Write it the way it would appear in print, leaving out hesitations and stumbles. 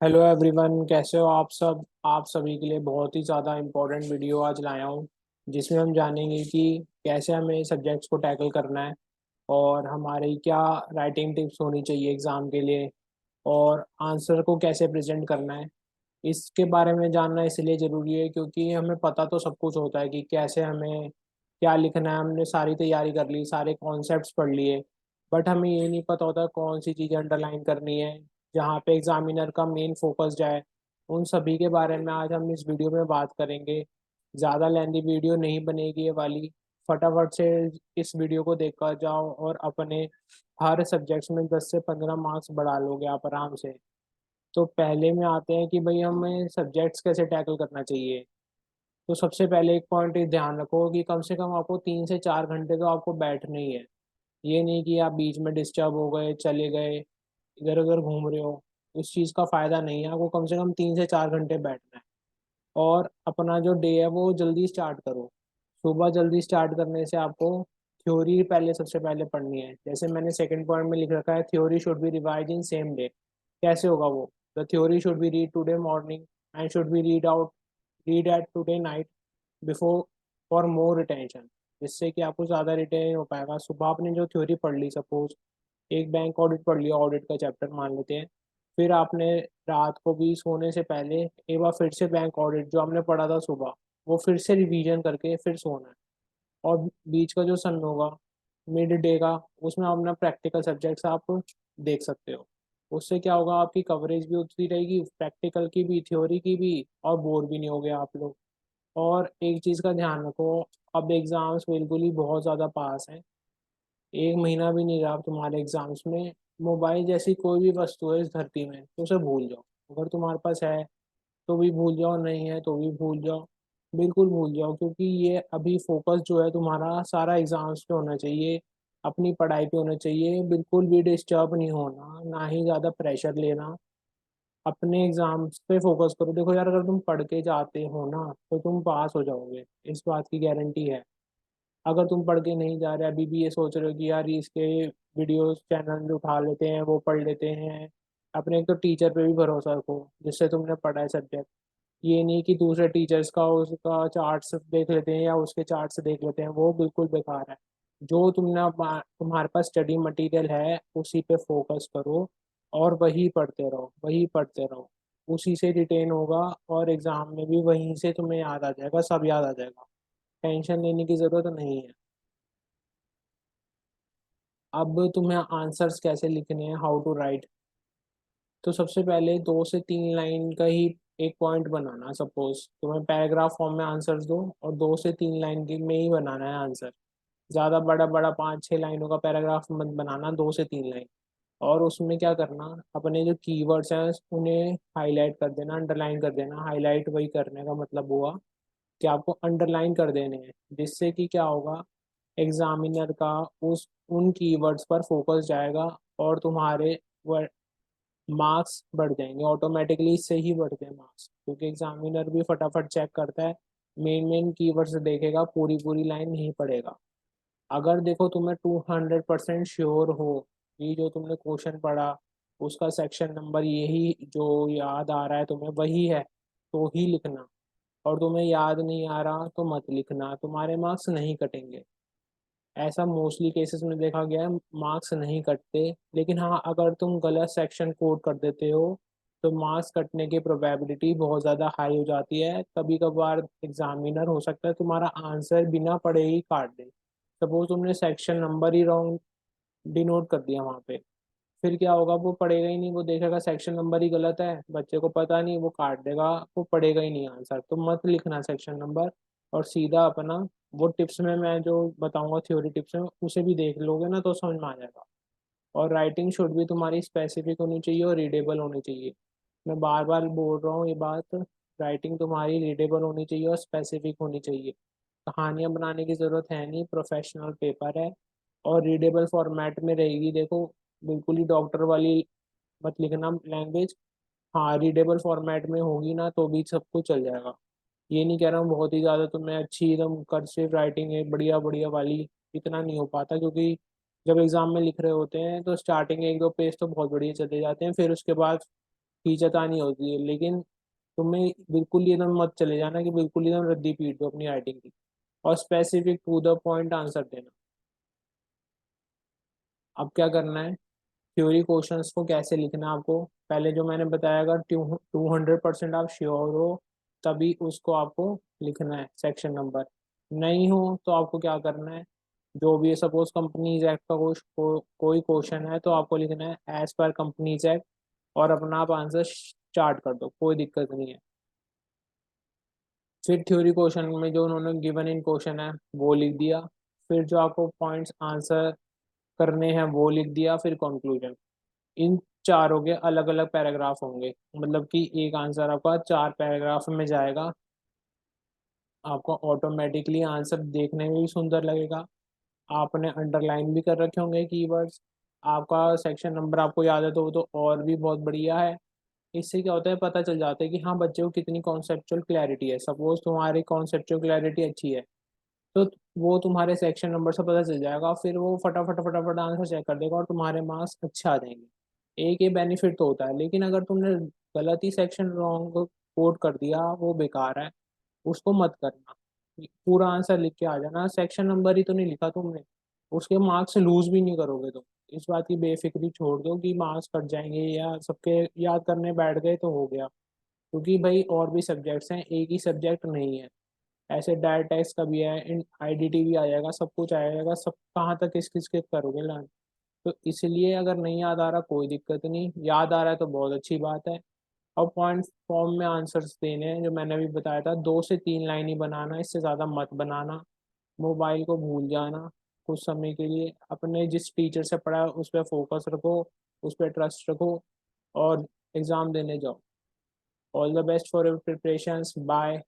Hello everyone, कैसे हो आप सब। आप सभी के लिए बहुत ही ज़्यादा इम्पोर्टेंट वीडियो आज लाया हूँ, जिसमें हम जानेंगे कि कैसे हमें सब्जेक्ट्स को टैकल करना है और हमारी क्या राइटिंग टिप्स होनी चाहिए एग्ज़ाम के लिए, और आंसर को कैसे प्रेजेंट करना है। इसके बारे में जानना इसलिए ज़रूरी है क्योंकि हमें पता तो सब कुछ होता है कि कैसे हमें क्या लिखना है। हमने सारी तैयारी कर ली, सारे कॉन्सेप्ट्स पढ़ लिए, बट हमें ये नहीं पता होता कौन सी चीज़ें अंडरलाइन करनी है, जहाँ पे एग्जामिनर का मेन फोकस जाए। उन सभी के बारे में आज हम इस वीडियो में बात करेंगे। ज़्यादा लेंदी वीडियो नहीं बनेगी ये वाली। फटाफट से इस वीडियो को देखकर जाओ और अपने हर सब्जेक्ट्स में 10 से 15 मार्क्स बढ़ा लोगे आप आराम से। तो पहले में आते हैं कि भाई हमें सब्जेक्ट्स कैसे टैकल करना चाहिए। तो सबसे पहले एक पॉइंट ध्यान रखो कि कम से कम आपको 3 से 4 घंटे तो आपको बैठना ही है। ये नहीं कि आप बीच में डिस्टर्ब हो गए, चले गए, इधर उधर घूम रहे हो। उस चीज़ का फ़ायदा नहीं है। आपको कम से कम 3 से 4 घंटे बैठना है और अपना जो डे है वो जल्दी स्टार्ट करो। सुबह जल्दी स्टार्ट करने से आपको थ्योरी पहले सबसे पहले पढ़नी है। जैसे मैंने सेकंड पॉइंट में लिख रखा है, theory should be revise in same day. कैसे होगा वो? The theory should be read today morning and should be read eight today night before for more retention. जिससे कि आपको ज़्यादा रिटेन हो पाएगा। सुबह आपने जो थ्योरी पढ़ ली, सपोज एक बैंक ऑडिट पढ़ लिया, ऑडिट का चैप्टर मान लेते हैं। फिर आपने रात को भी सोने से पहले एक बार फिर से बैंक ऑडिट जो हमने पढ़ा था सुबह, वो फिर से रिवीजन करके फिर सोना है। और बीच का जो सन होगा, मिड डे का, उसमें अपना प्रैक्टिकल सब्जेक्ट्स आप देख सकते हो। उससे क्या होगा, आपकी कवरेज भी होती रहेगी, प्रैक्टिकल की भी, थ्योरी की भी, और बोर भी नहीं होगे आप लोग। और एक चीज़ का ध्यान रखो, अब एग्ज़ाम्स बिल्कुल ही बहुत ज़्यादा पास हैं। एक महीना भी नहीं रहा अब तुम्हारे एग्ज़ाम्स में। मोबाइल जैसी कोई भी वस्तु है इस धरती में तो उसे भूल जाओ। अगर तुम्हारे पास है तो भी भूल जाओ, नहीं है तो भी भूल जाओ। बिल्कुल भूल जाओ, क्योंकि ये अभी फोकस जो है तुम्हारा सारा एग्ज़ाम्स पे होना चाहिए, अपनी पढ़ाई पे होना चाहिए। बिल्कुल भी डिस्टर्ब नहीं होना, ना ही ज़्यादा प्रेशर लेना। अपने एग्ज़ाम्स पे फोकस करो। देखो यार, अगर तुम पढ़ के जाते हो ना तो तुम पास हो जाओगे, इस बात की गारंटी है। अगर तुम पढ़ के नहीं जा रहे, अभी भी ये सोच रहे हो कि यार इसके वीडियोस चैनल उठा लेते हैं, वो पढ़ लेते हैं, अपने एक तो टीचर पे भी भरोसा रखो जिससे तुमने पढ़ा है सब्जेक्ट। ये नहीं कि दूसरे टीचर्स का उसका चार्ट्स देख लेते हैं या उसके चार्ट्स देख लेते हैं, वो बिल्कुल बेकार है। जो तुम्हारे पास स्टडी मटेरियल है उसी पे फोकस करो और वही पढ़ते रहो, वही पढ़ते रहो। उसी से रिटेन होगा और एग्जाम में भी वहीं से तुम्हें याद आ जाएगा, सब याद आ जाएगा। टेंशन लेने की ज़रूरत नहीं है। अब तुम्हें आंसर्स कैसे लिखने हैं, हाउ टू राइट। तो सबसे पहले 2 से 3 लाइन का ही एक पॉइंट बनाना। सपोज तुम्हें पैराग्राफ फॉर्म में आंसर्स दो और 2 से 3 लाइन की में ही बनाना है आंसर। ज़्यादा बड़ा बड़ा 5-6 लाइनों का पैराग्राफ मत बनाना, 2 से 3 लाइन। और उसमें क्या करना, अपने जो कीवर्ड्स हैं उन्हें हाईलाइट कर देना, अंडरलाइन कर देना। हाईलाइट वही करने का मतलब हुआ कि आपको अंडरलाइन कर देने हैं, जिससे कि क्या होगा, एग्जामिनर का उस उन कीवर्ड्स पर फोकस जाएगा और तुम्हारे मार्क्स बढ़ जाएंगे ऑटोमेटिकली। इससे ही बढ़ते हैं मार्क्स, क्योंकि एग्जामिनर भी फटाफट चेक करता है, मेन मेन कीवर्ड्स देखेगा, पूरी पूरी लाइन नहीं पढ़ेगा। अगर देखो तुम्हें 200% श्योर हो कि जो तुमने क्वेश्चन पढ़ा उसका सेक्शन नंबर यही जो याद आ रहा है तुम्हें वही है, तो ही लिखना। और तुम्हें याद नहीं आ रहा तो मत लिखना, तुम्हारे मार्क्स नहीं कटेंगे। ऐसा मोस्टली केसेस में देखा गया है, मार्क्स नहीं कटते। लेकिन हाँ, अगर तुम गलत सेक्शन कोड कर देते हो तो मार्क्स कटने की प्रोबेबिलिटी बहुत ज़्यादा हाई हो जाती है। कभी कभार एग्जामिनर हो सकता है तुम्हारा आंसर बिना पढ़े ही काट दे। सपोज तुमने सेक्शन नंबर ही रॉन्ग डिनोट कर दिया वहाँ पे, फिर क्या होगा, वो पढ़ेगा ही नहीं। वो देखेगा सेक्शन नंबर ही गलत है, बच्चे को पता नहीं, वो काट देगा, वो पढ़ेगा ही नहीं आंसर। तो मत लिखना सेक्शन नंबर, और सीधा अपना वो टिप्स में मैं जो बताऊंगा, थ्योरी टिप्स में, उसे भी देख लोगे ना तो समझ में आ जाएगा। और राइटिंग शुड भी तुम्हारी स्पेसिफिक होनी चाहिए और रीडेबल होनी चाहिए। मैं बार बार बोल रहा हूँ ये बात, राइटिंग तुम्हारी रीडेबल होनी चाहिए और स्पेसिफिक होनी चाहिए। कहानियाँ बनाने की ज़रूरत है नहीं, प्रोफेशनल पेपर है और रीडेबल फॉर्मेट में रहेगी। देखो, बिल्कुल ही डॉक्टर वाली मत लिखना लैंग्वेज। हाँ, रीडेबल फॉर्मेट में होगी ना तो भी सब कुछ चल जाएगा। ये नहीं कह रहा हूँ बहुत ही ज़्यादा तुम्हें अच्छी एकदम कर्सिव राइटिंग है बढ़िया बढ़िया वाली, इतना नहीं हो पाता, क्योंकि जब एग्ज़ाम में लिख रहे होते हैं तो स्टार्टिंग 1-2 पेज तो बहुत बढ़िया चले जाते हैं, फिर उसके बाद खींचतानी होती है, लेकिन तुम्हें बिल्कुल ही एकदम मत चले जाना कि बिल्कुल ही एकदम रद्दी पीट दो अपनी राइटिंग की, और specific to the point answer देना। अब क्या करना है, थ्योरी क्वेश्चंस को कैसे लिखना है आपको, पहले जो मैंने बताया, अगर 200% आप श्योर हो तभी उसको आपको लिखना है सेक्शन नंबर। नहीं हो तो आपको क्या करना है, जो भी है, सपोज कंपनीज एक्ट का कोई क्वेश्चन है तो आपको लिखना है एज पर कंपनीज एक्ट, और अपना आप आंसर स्टार्ट कर दो, कोई दिक्कत नहीं है। फिर थ्योरी क्वेश्चन में जो उन्होंने गिवन इन क्वेश्चन है वो लिख दिया, फिर जो आपको पॉइंट्स आंसर करने हैं वो लिख दिया, फिर कंक्लूजन। इन चारों के अलग अलग पैराग्राफ होंगे, मतलब कि एक आंसर आपका 4 पैराग्राफ में जाएगा। आपको ऑटोमेटिकली आंसर देखने में भी सुंदर लगेगा, आपने अंडरलाइन भी कर रखे होंगे कीवर्ड्स, आपका सेक्शन नंबर आपको याद है तो वो तो और भी बहुत बढ़िया है। इससे क्या होता है, पता चल जाता है कि हाँ बच्चे को कितनी कॉन्सेप्चुअल क्लैरिटी है। सपोज तुम्हारी कॉन्सेप्चुअल क्लैरिटी अच्छी है तो वो तुम्हारे सेक्शन नंबर से पता चल जाएगा, फिर वो फटाफट फटाफट आंसर चेक कर देगा और तुम्हारे मार्क्स अच्छे आ जाएंगे। एक ये बेनिफिट तो होता है, लेकिन अगर तुमने गलत ही सेक्शन रॉन्ग कोड कर दिया वो बेकार है, उसको मत करना। पूरा आंसर लिख के आ जाना, सेक्शन नंबर ही तो नहीं लिखा तुमने, उसके मार्क्स लूज भी नहीं करोगे तुम। इस बात की बेफिक्री छोड़ दो कि मार्क्स कट जाएंगे या सबके याद करने बैठ गए तो हो गया, क्योंकि भाई और भी सब्जेक्ट्स हैं, एक ही सब्जेक्ट नहीं है। ऐसे डायरेक्ट टैक्स का भी है, इन आईडीटी भी आ जाएगा, सब कुछ आ जाएगा, सब कहाँ तक किस किस के करोगे लर्न। तो इसलिए अगर नहीं याद आ रहा कोई दिक्कत नहीं, याद आ रहा है तो बहुत अच्छी बात है। और पॉइंट फॉर्म में आंसर्स देने हैं, जो मैंने अभी बताया था, 2 से 3 लाइन ही बनाना, इससे ज़्यादा मत बनाना। मोबाइल को भूल जाना कुछ समय के लिए, अपने जिस टीचर से पढ़ा है उस पर फोकस रखो, उस पर ट्रस्ट रखो, और एग्ज़ाम देने जाओ। All the best for your preparations, bye.